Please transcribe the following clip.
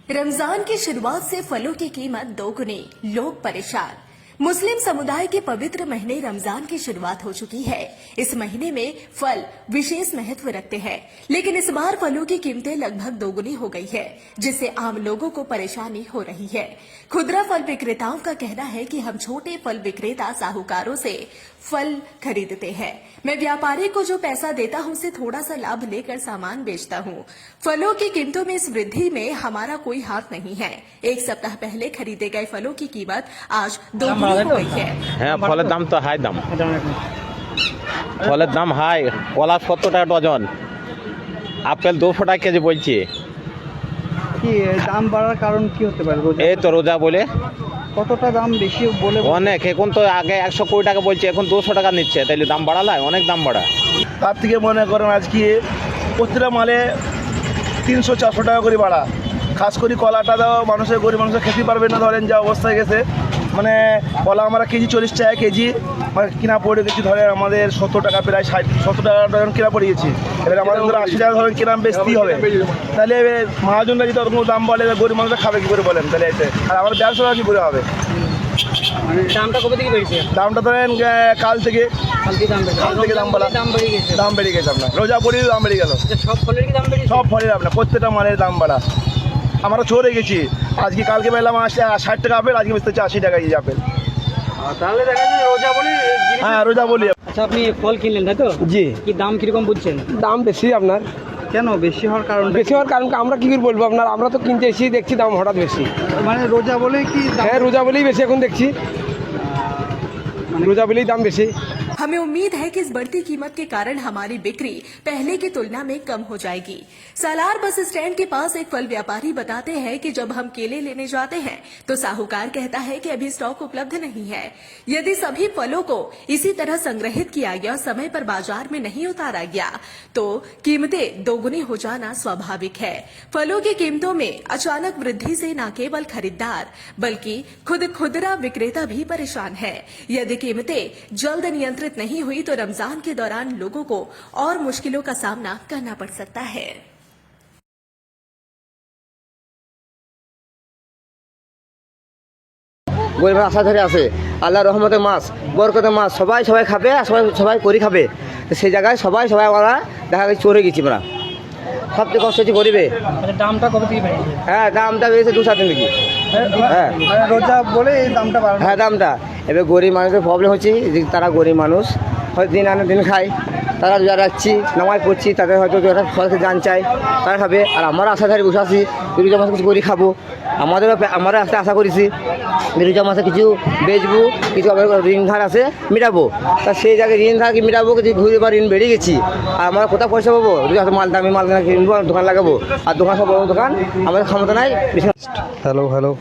रमजान की शुरुआत से फलों की कीमत दोगुनी, लोग परेशान। मुस्लिम समुदाय के पवित्र महीने रमजान की शुरुआत हो चुकी है। इस महीने में फल विशेष महत्व रखते हैं, लेकिन इस बार फलों की कीमतें लगभग दोगुनी हो गई है, जिससे आम लोगों को परेशानी हो रही है। खुदरा फल विक्रेताओं का कहना है कि हम छोटे फल विक्रेता साहूकारों से फल खरीदते हैं। मैं व्यापारी को जो पैसा देता हूं उसे थोड़ा सा लाभ लेकर सामान बेचता हूं। फलों की कीमतों में इस वृद्धि में हमारा कोई हाथ नहीं है। एक सप्ताह पहले खरीदे गए फलों की कीमत आज दोगुनी हो गई है। হ্যাঁ, ফলের দাম তো হাই দাম। ফলের দাম হাই। কলা 70 টাকা ডজন, আপেল 200 টাকা কেজি বলছে। কি দাম বাড়ার কারণ কি হতে পারে? এই তো রোজা বলে কতটা দাম বেশি বলে অনেক। এখন তো আগে 120 টাকা বলছে, এখন 200 টাকা নিচ্ছে, তাইলে দাম বাড়ালায় অনেক দাম বাড়া। তার থেকে মনে করেন আজকে প্রতিটা মালে 300-400 টাকা করে বাড়া। খাস করে কলাটা দাও মানুষের, গরিব মানুষের খেতে পারবে না, ধরেন যা অবস্থায় গেছে। মানে কলা আমরা কেজি 40 টাকা কেজি মানে কিনা পড়ে গেছি, ধরেন আমাদের 70 টাকা প্রায় 70 টাকা ডজন কিনা পড়ে গেছি। এবার আমাদের ধরে 80 টাকা ধরেন কিনা বেচতেই হবে। তাহলে মহাজনরা যদি ওরকম দাম বলে, গরিব মানুষরা খাবে কী করে বলেন? তাহলে এতে আর আমার ব্যবসা কী করে হবে? মানে দামটা কবে থেকে বেড়েছে? দামটা ধরেন কাল থেকে দাম বলা দাম বেড়ে গেছে। আপনার রোজা পড়ি দাম বেড়ে গেল। সব ফলের কি দাম বেড়েছে? সব ফলের আপনার প্রত্যেকটা মালের দাম বাড়া। আমরা চড়ে গেছি। আজকে কালকে পেলাম 60 টাকা আপেল, আজকে বেচতে 80 টাকা কেজি আপেল। তাহলে দেখা যাচ্ছে রোজা বলি। হ্যাঁ, রোজা বলি। আচ্ছা, আপনি ফল কিনলেন তাই তো? জি। কি দাম কিরকম বুঝছেন? দাম বেশি আপনার। কেন বেশি হওয়ার কারণ? বেশি হওয়ার কারণ আমরা কি করে বলবো আপনার, আমরা তো কিনতে এসেছি, দেখছি দাম হঠাৎ বেশি। মানে রোজা বলে কি? হ্যাঁ, রোজা বলেই বেশি এখন দেখছি, রোজা বলেই দাম বেশি। हमें उम्मीद है कि इस बढ़ती कीमत के कारण हमारी बिक्री पहले की तुलना में कम हो जाएगी। सालार बस स्टैंड के पास एक फल व्यापारी बताते हैं कि जब हम केले लेने जाते हैं तो साहूकार कहता है कि अभी स्टॉक उपलब्ध नहीं है। यदि सभी फलों को इसी तरह संग्रहित किया गया और समय पर बाजार में नहीं उतारा गया तो कीमतें दोगुनी हो जाना स्वाभाविक है। फलों की कीमतों में अचानक वृद्धि से न केवल खरीदार बल्कि खुद खुदरा विक्रेता भी परेशान है। यदि कीमतें जल्द नियंत्रित नहीं हुई तो रमजान के दौरान लोगों को और मुश्किलों का सामना करना पड़ सकता है। গরিব আশা ধরে আছে, আল্লাহ রহমতের মাস, বরকতের মাস, সবাই খাবে, আর সবাই করি খাবে। তো সেই জায়গায় সবাই আমরা দেখা গেছে চড়ে গেছি। আমরা সবচেয়ে কষ্ট হচ্ছে গরিবে। দামটা কবে থেকে বেড়েছে? হ্যাঁ, দামটা বেড়েছে 2-7 দিন থেকে। হ্যাঁ, রোজা বলে এই দামটা বাড়ানো? হ্যাঁ, দামটা এবার গরিব মানুষের প্রবলেম হচ্ছে যে তারা গরিব মানুষ হয়তো দিন আনে দিন খায়, তারা রোজা রাখছি, নামাজ পড়ছি, তাদের হয়তো ফলকে জান চাই, তারা খাবে। আর আমরা আশা ধরে বসে আছি রোজা মাসে কিছু করে খাবো। আমরা একটা আশা করেছি রোজা মাসে কিছু বেচবো, কিছু আবার ঋণ ধার আছে মেটাবো। তা সেই জায়গায় ঋণ ধার কি মেটাবো, কিছু ঘুরে বা ঋণ বেড়ে গেছি। আর আমরা কোথাও পয়সা পাবো? রোজা মাল দামি মাল কিনবো, দোকান লাগাবো, আর দোকান সব বড় দোকান, আমাদের ক্ষমতা নাই। হ্যালো।